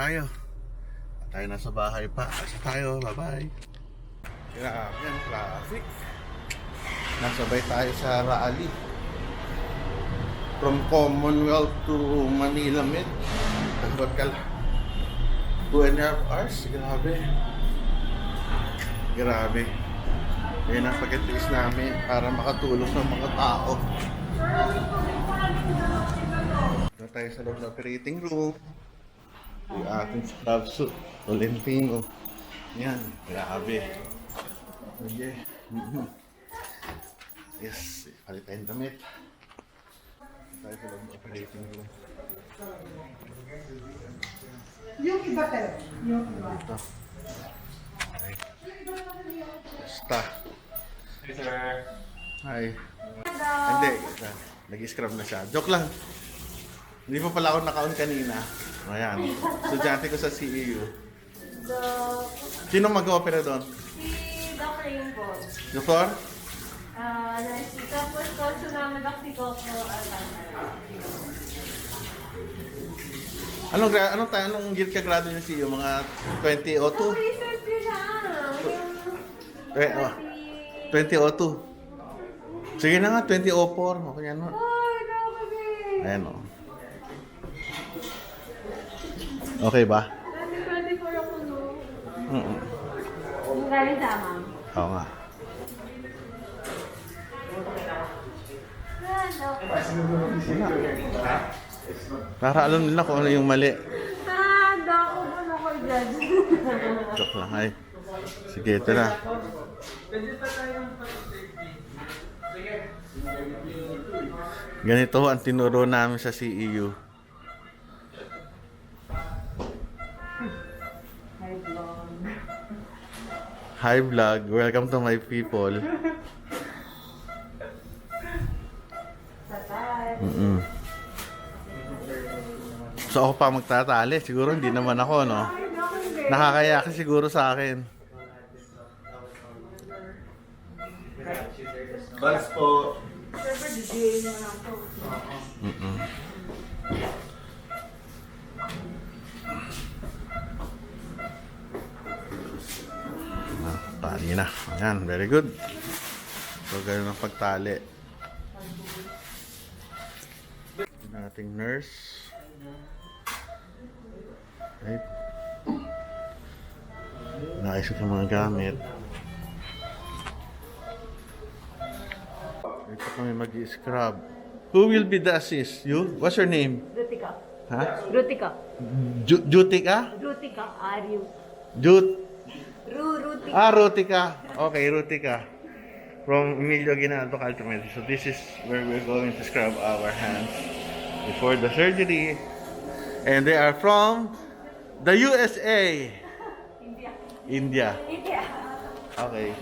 tayo. Tayo nasa bahay pa. Asa tayo. Bye-bye. Grabe ang traffic. Nasabay tayo sa rally. From Commonwealth to Manila Med. Tagod ka lang. 2.5 hours. Grabe. Grabe. Yan ang pagkatiis namin para makatulong sa mga tao. Ito tayo sa loob ng operating room. Yung ating scrub suit. Tolentino. Yan. Grabe. Okay. Yes. Palit tayong damit. Tayo sa loob ng operating room. Yung iba tayo. Yung iba. Ito. Okay. Basta. Hey, sir. Hi. Hindi. Nag-scrub na siya. Joke lang. Hindi pa pala ako naka-on kanina. Ayan. Estudyante ko sa CEU. Sino mag-opera doon? Si Dr. Ingo. Doktor? Tapos also namin Dr. Coco Alcantara. Anong year ka grado niyo CEU? Mga 2002? Research ko siya. Yung 2002. Sige na nga, 2004. Okay yan. No? Ay, nakakabig. Ayan o. Okay ba? 2024 ako no. Mm-mm. Yung galing sa ma'am. Oo nga. Para alam nila kung ano yung mali. Dako ba na ko dyan? Joke lang ay. Sige, ito na. Ganito ang tinuro namin sa CEU. Hi vlog, welcome to my people. Mm-mm. So ako pa magtatali, siguro hindi naman ako, no? Nakakaya kasi siguro sa akin. Bans po. Mm-mm. Tali na. Ayan, very good. So, ganun ang pagtali. Yung ating nurse. Right. Naisip yung mga gamit. Ito kami mag-i-scrub. Who will be the assist? You? What's your name? Rutika. Ha? Rutika. Jutika? Rutika. Are you? Rutika. Rutika. Okay, Rutika. From Emilio Aguinaldo Culture Medicine. So this is where we're going to scrub our hands before the surgery. And they are from the USA. India. India. Okay.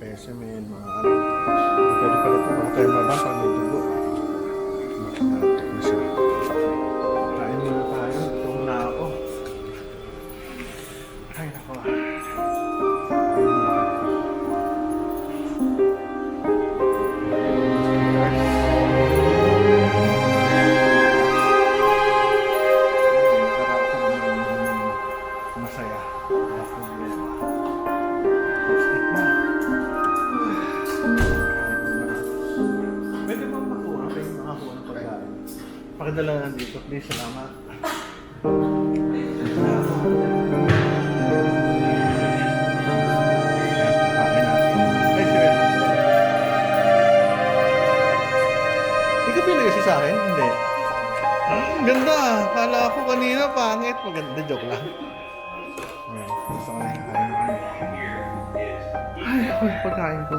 specimen, mga ano. Pwede pala ito, mga tayo mabang pag may dugo. Makatok na siya. Kain muna tayo, gutom na ako. Ay, nako. Masaya. Wala problema. Let's eat na. Pwede bang makuha kayo makakuha ng pagkain? Pakidala na dito, please. Salamat. Kain natin. Ay, sir. Ikaw pinag-asi sa akin? Hindi. Ang ganda. Kala ko kanina pangit. Maganda. Joke lang. Ayan. Gusto ko na yung kain. Ay, ako yung pagkain ko.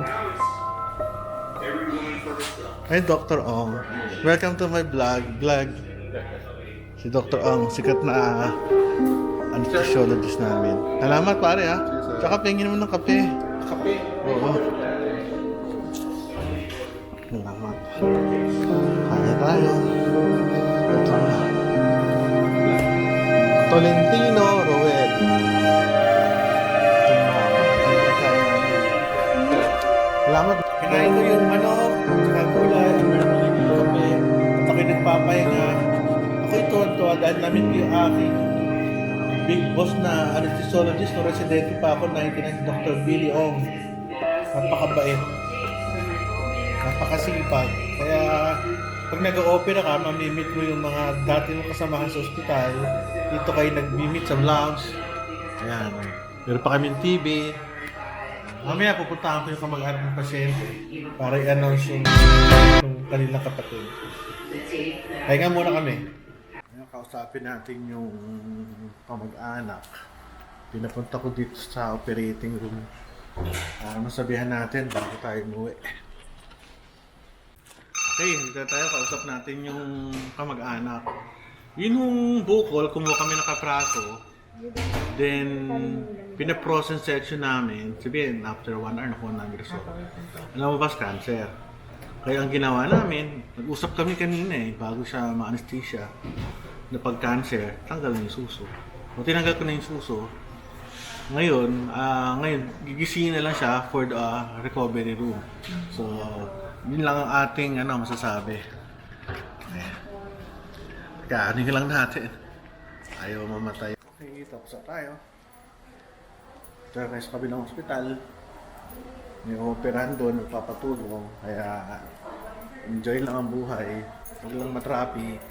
Ay, Dr. Ong. Welcome to my vlog. Si Dr. Ong, sikat na anesthesiologist namin. Salamat pare ha. Tsaka pingin mo ng kape. Kape. Oo. Salamat. Kaya tayo. Ito na. Tolentino Roel. Ito na. Salamat. Kinain ko yung manok, tsaka gulay, yung kape. At ako'y nagpapahinga. Ako'y tuwan-tuwa dahil namin ko yung aking big boss na anesthesiologist no residente pa ako, 99, Dr. Billy Ong. Napakabait. Napakasipag. Kaya pag nag-o-opera ka, mamimit mo yung mga dati mong kasamahan sa ospital. Dito kayo nag-meet sa lounge. Ayan. Meron pa kaming TV. Mamaya pupuntahan ko yung kamag-anak ng pasyente para i-announce yung kanilang kapatid. Kaya nga muna kami. Ngayon, kausapin natin yung kamag-anak. Pinapunta ko dito sa operating room. Masabihan natin bago tayo umuwi. Okay, dito tayo. Kausap natin yung kamag-anak. Yun yung bukol, kumuha kami ng kapraso. Then, pina-process section namin. Sabihin, after 1 hour, nakuha namin result. Lumabas cancer. Kaya ang ginawa namin, nag-usap kami kanina bago siya ma-anesthesia, na pag-cancer, tanggal na yung suso. O tinanggal ko na yung suso. Ngayon, gigisingin na lang siya for the recovery room. So, yun lang ang ating masasabi. Kaanin lang natin. Ayaw mamatay. Okay, tapos na tayo. Tara tayo sa kabilang ospital. May operahan doon, magpapatulong. Kaya enjoy lang ang buhay. Huwag lang matraffic.